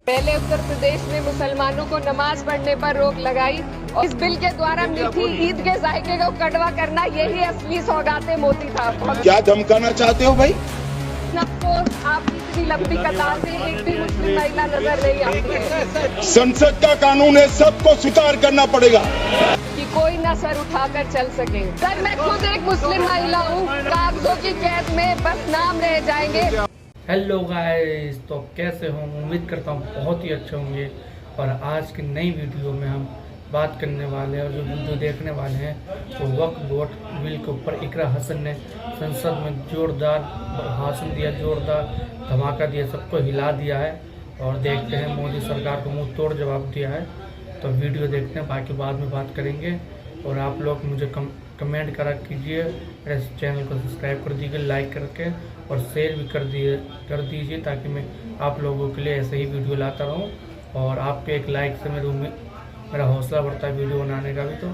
पहले उत्तर प्रदेश में मुसलमानों को नमाज पढ़ने पर रोक लगाई और इस बिल के द्वारा मीठी ईद के जायके को कड़वा करना यही असली सौगाते मोदी था। क्या धमकाना चाहते हो भाई? आपकी इतनी लंबी कतार से एक भी मुस्लिम महिला नजर नहीं आती है। संसद का कानून है, सबको स्वीकार करना पड़ेगा कि कोई न सर उठाकर चल सके। सर मैं खुद एक मुस्लिम महिला हूँ, कागजों की कैद में बस नाम रह जाएंगे। हेलो गाइस, तो कैसे हो? उम्मीद करता हूँ बहुत ही अच्छे होंगे। और आज की नई वीडियो में हम बात करने वाले हैं और जो वीडियो देखने वाले हैं तो वक्फ बोर्ड बिल के ऊपर इकरा हसन ने संसद में जोरदार भाषण दिया, जोरदार धमाका दिया, सबको हिला दिया है। और देखते हैं मोदी सरकार को मुंह तोड़ जवाब दिया है। तो वीडियो देखते हैं, बाकी बाद में बात करेंगे। और आप लोग मुझे कमेंट करा कीजिए, मेरे चैनल को सब्सक्राइब कर दीजिए लाइक करके, और शेयर भी कर दीजिए ताकि मैं आप लोगों के लिए ऐसे ही वीडियो लाता रहूं। और आपके एक लाइक से मेरा हौसला बढ़ता है वीडियो बनाने का भी। तो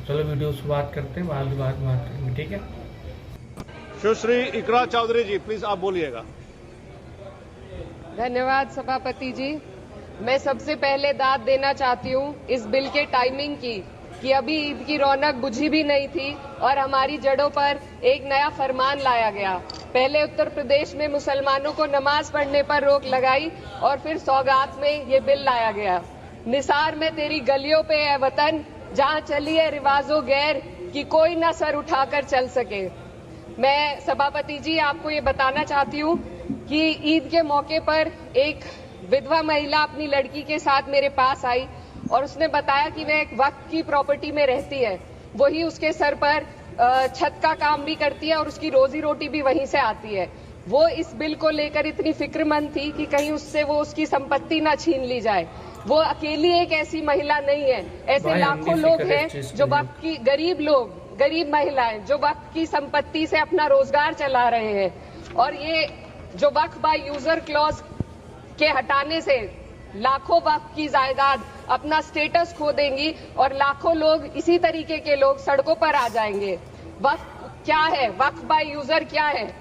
चलो वीडियो शुरुआत करते हैं, बाद में बात करेंगे, ठीक है? सुश्री इकरा चौधरी जी, प्लीज आप बोलिएगा। धन्यवाद सभापति जी। मैं सबसे पहले दाद देना चाहती हूँ इस बिल के टाइमिंग की कि अभी ईद की रौनक बुझी भी नहीं थी और हमारी जड़ों पर एक नया फरमान लाया गया। पहले उत्तर प्रदेश में मुसलमानों को नमाज पढ़ने पर रोक लगाई और फिर सौगात में ये बिल लाया गया। निसार में तेरी गलियों पे है वतन, जहाँ चली है रिवाजो गैर कि कोई ना सर उठाकर चल सके। मैं सभापति जी आपको ये बताना चाहती हूँ कि ईद के मौके पर एक विधवा महिला अपनी लड़की के साथ मेरे पास आई और उसने बताया कि वह एक वक्त की प्रॉपर्टी में रहती है, वही उसके सर पर छत का काम भी करती है और उसकी रोजी रोटी भी वहीं से आती है। वो इस बिल को लेकर इतनी फिक्रमंद थी कि कहीं उससे वो उसकी संपत्ति ना छीन ली जाए। वो अकेली एक ऐसी महिला नहीं है, ऐसे लाखों लोग हैं जो वक्त की गरीब महिलाएं जो वक्त की संपत्ति से अपना रोजगार चला रहे हैं। और ये जो वक्फ बाय यूजर क्लॉज के हटाने से लाखों वक्फ की जायदाद अपना स्टेटस खो देंगी और लाखों लोग इसी तरीके के लोग सड़कों पर आ जाएंगे। वक्फ क्या है? वक्फ बाय यूजर क्या है?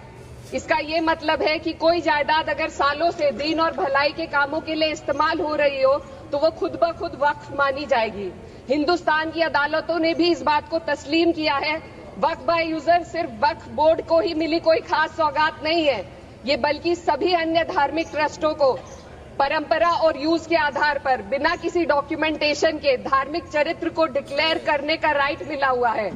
इसका ये मतलब है कि कोई जायदाद अगर सालों से दीन और भलाई के कामों के लिए इस्तेमाल हो रही हो तो वो खुद ब खुद वक्फ मानी जाएगी। हिंदुस्तान की अदालतों ने भी इस बात को तस्लीम किया है। वक्फ बाय यूजर सिर्फ वक्फ बोर्ड को ही मिली कोई खास सौगात नहीं है, ये बल्कि सभी अन्य धार्मिक ट्रस्टों को परंपरा और यूज के आधार पर बिना किसी डॉक्यूमेंटेशन के धार्मिक चरित्र को डिक्लेयर करने का राइट मिला हुआ है।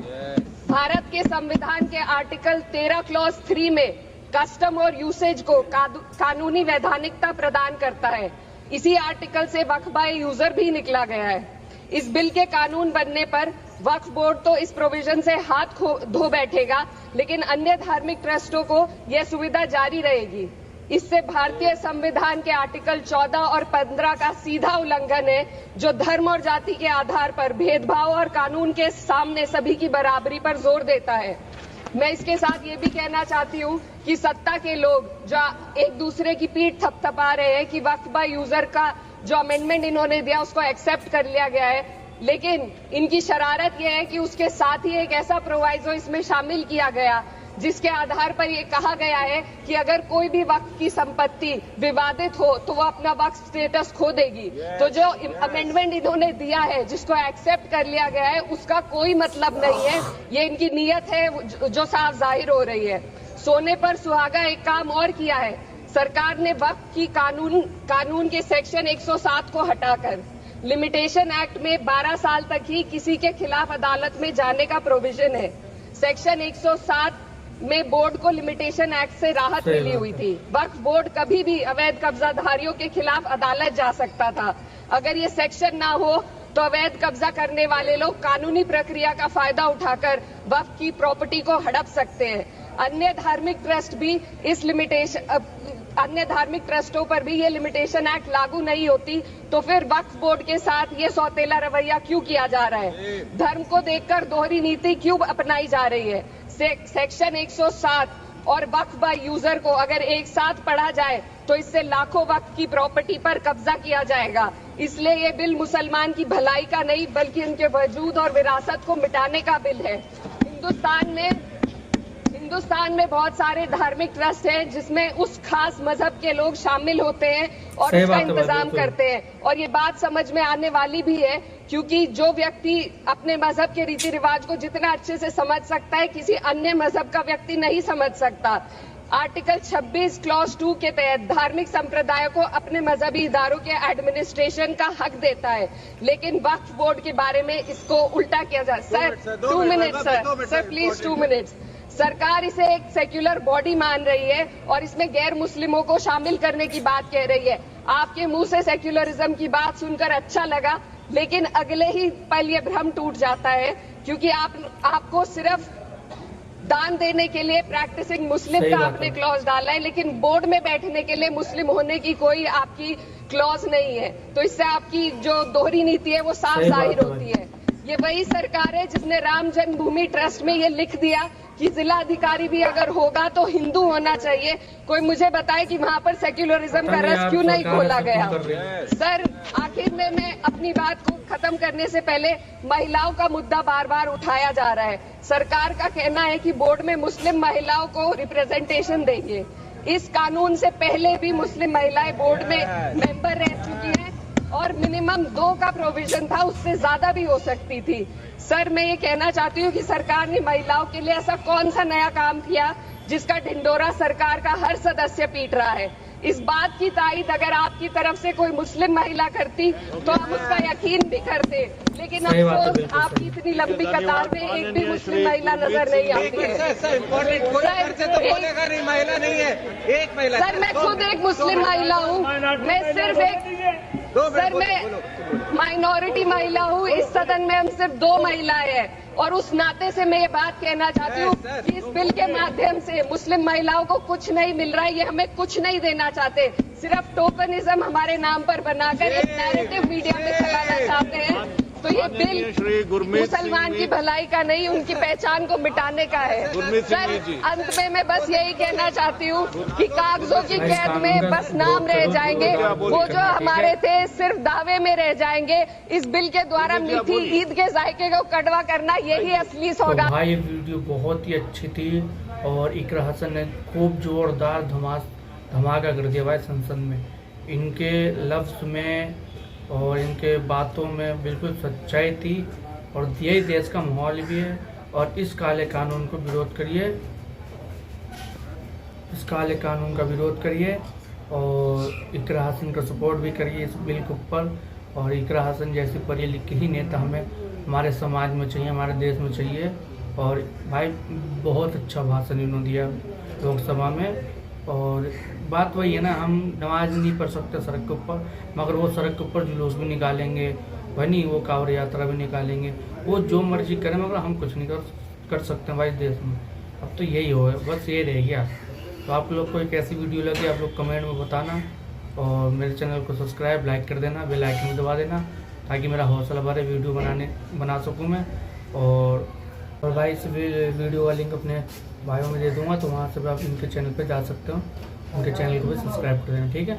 भारत के संविधान के आर्टिकल 13 क्लॉज 3 में कस्टम और यूसेज को कानूनी वैधानिकता प्रदान करता है। इसी आर्टिकल से वक्फ बाय यूजर भी निकला गया है। इस बिल के कानून बनने पर वक्फ बोर्ड तो इस प्रोविजन से हाथ धो बैठेगा, लेकिन अन्य धार्मिक ट्रस्टों को यह सुविधा जारी रहेगी। इससे भारतीय संविधान के आर्टिकल 14 और 15 का सीधा उल्लंघन है, जो धर्म और जाति के आधार पर भेदभाव और कानून के सामने सभी की बराबरी पर जोर देता है। मैं इसके साथ ये भी कहना चाहती हूँ कि सत्ता के लोग जो एक दूसरे की पीठ थपथपा रहे हैं कि वक्फ बाय यूजर का जो अमेंडमेंट इन्होंने दिया उसको एक्सेप्ट कर लिया गया है, लेकिन इनकी शरारत यह है कि उसके साथ ही एक ऐसा प्रोवाइजो इसमें शामिल किया गया जिसके आधार पर यह कहा गया है कि अगर कोई भी वक्फ की संपत्ति विवादित हो तो वो अपना वक्फ स्टेटस खो देगी। तो जो अमेंडमेंट इन्होंने दिया है, जिसको एक्सेप्ट कर लिया गया है, उसका कोई मतलब नहीं है। ये इनकी नीयत है जो साफ जाहिर हो रही है। सोने पर सुहागा एक काम और किया है। सरकार ने वक्फ की कानून के सेक्शन 107 को हटाकर लिमिटेशन एक्ट में 12 साल तक ही किसी के खिलाफ अदालत में जाने का प्रोविजन है। सेक्शन 107 में बोर्ड को लिमिटेशन एक्ट से राहत मिली हुई थी। वक्फ बोर्ड कभी भी अवैध कब्जाधारियों के खिलाफ अदालत जा सकता था। अगर ये सेक्शन ना हो तो अवैध कब्जा करने वाले लोग कानूनी प्रक्रिया का फायदा उठाकर वक्फ की प्रॉपर्टी को हड़प सकते हैं। अन्य धार्मिक ट्रस्टों पर भी ये लिमिटेशन एक्ट लागू नहीं होती, तो फिर वक्फ बोर्ड के साथ ये सौतेला रवैया क्यों किया जा रहा है? धर्म को देखकर दोहरी नीति क्यों अपनाई जा रही है? सेक्शन 107 और वक्फ बाय यूजर को अगर एक साथ पढ़ा जाए तो इससे लाखों वक्फ की प्रॉपर्टी पर कब्जा किया जाएगा। इसलिए ये बिल मुसलमान की भलाई का नहीं बल्कि उनके वजूद और विरासत को मिटाने का बिल है। हिंदुस्तान में बहुत सारे धार्मिक ट्रस्ट हैं जिसमें उस खास मजहब के लोग शामिल होते हैं और सही उसका बात है भाई, इंतजाम बिल्कुल। करते हैं। और ये बात समझ में आने वाली भी है, क्योंकि जो व्यक्ति अपने मजहब के रीति रिवाज को जितना अच्छे से समझ सकता है, किसी अन्य मजहब का व्यक्ति नहीं समझ सकता। आर्टिकल 26 क्लॉज 2 के तहत धार्मिक संप्रदायों को अपने मजहबी इदारों के एडमिनिस्ट्रेशन का हक देता है, लेकिन वक्फ बोर्ड के बारे में इसको उल्टा किया जा। Sir 2 minute sir please 2 minutes. सरकार इसे एक सेक्युलर बॉडी मान रही है और इसमें गैर मुस्लिमों को शामिल करने की बात कह रही है। आपके मुंह से सेक्युलरिज्म की बात सुनकर अच्छा लगा, लेकिन अगले ही पल ये भ्रम टूट जाता है, क्योंकि आपको सिर्फ दान देने के लिए प्रैक्टिसिंग मुस्लिम का आपने क्लॉज डाला है, लेकिन बोर्ड में बैठने के लिए मुस्लिम होने की कोई आपकी क्लॉज नहीं है। तो इससे आपकी जो दोहरी नीति है वो साफ जाहिर होती है। ये वही सरकार है जिसने राम जन्मभूमि ट्रस्ट में ये लिख दिया कि जिला अधिकारी भी अगर होगा तो हिंदू होना चाहिए। कोई मुझे बताए कि वहां पर सेक्युलरिज्म का रस क्यों नहीं खोला गया। सर आखिर में मैं अपनी बात को खत्म करने से पहले महिलाओं का मुद्दा बार बार उठाया जा रहा है। सरकार का कहना है कि बोर्ड में मुस्लिम महिलाओं को रिप्रेजेंटेशन देंगे। इस कानून से पहले भी मुस्लिम महिलाएं बोर्ड में मेंबर रह चुकी हैं और मिनिमम 2 का प्रोविजन था, उससे ज्यादा भी हो सकती थी। सर मैं ये कहना चाहती हूँ कि सरकार ने महिलाओं के लिए ऐसा कौन सा नया काम किया जिसका ढिंडोरा सरकार का हर सदस्य पीट रहा है। इस बात की तायीद अगर आपकी तरफ से कोई मुस्लिम महिला करती तो आप उसका यकीन भी करते, लेकिन अफसोस आपकी इतनी लंबी कतार में एक भी मुस्लिम महिला नजर नहीं आती है। सर मैं खुद एक मुस्लिम महिला हूँ, मैं सिर्फ सर मैं माइनॉरिटी महिला हूँ। इस सदन में हम सिर्फ 2 महिलाएं हैं और उस नाते से मैं ये बात कहना चाहती हूँ कि इस बिल के माध्यम से मुस्लिम महिलाओं को कुछ नहीं मिल रहा है। ये हमें कुछ नहीं देना चाहते, सिर्फ टोकनिज्म हमारे नाम पर बनाकर एक नैरेटिव मीडिया में चलाना चाहते हैं। तो ये बिल मुसलमान की भलाई का नहीं, उनकी पहचान को मिटाने का है। सर अंत में मैं बस यही कहना चाहती हूँ कि कागजों की कैद में बस नाम रह जाएंगे, वो जो हमारे थे सिर्फ दावे में रह जाएंगे। इस बिल के द्वारा मीठी ईद के जायके को कड़वा करना यही असली सौगात। तो भाई ये वीडियो बहुत ही अच्छी थी और इकरा हसन ने खूब जोरदार धमाका कर दिया भाई संसद में। इनके लफ्ज में और इनके बातों में बिल्कुल सच्चाई थी और यही देश का माहौल भी है। और इस काले कानून को विरोध करिए, इस काले कानून का विरोध करिए और इकरा हसन का सपोर्ट भी करिए इस बिल के ऊपर। और इकरा हसन जैसी पढ़ी लिखी ही नेता हमें हमारे समाज में चाहिए, हमारे देश में चाहिए। और भाई बहुत अच्छा भाषण इन्होंने दिया लोकसभा में। और बात वही है ना, हम नमाज नहीं पढ़ सकते सड़क के ऊपर, मगर वो सड़क के ऊपर जुलूस भी निकालेंगे, वही नहीं वो कांवड़ यात्रा भी निकालेंगे, वो जो मर्जी करें, मगर हम कुछ नहीं कर सकते भाई देश में। अब तो यही हो, बस ये रह गया। तो आप लोग को एक ऐसी वीडियो लगी आप लोग कमेंट में बताना और मेरे चैनल को सब्सक्राइब लाइक कर देना, बेल आइकन में दबा देना ताकि मेरा हौसला बढ़े, वीडियो बना सकूँ मैं। और भाई इस वीडियो का लिंक अपने बायो में दे दूंगा, तो वहाँ से भी आप इनके चैनल पे जा सकते हो, उनके चैनल को भी सब्सक्राइब कर देना, ठीक है।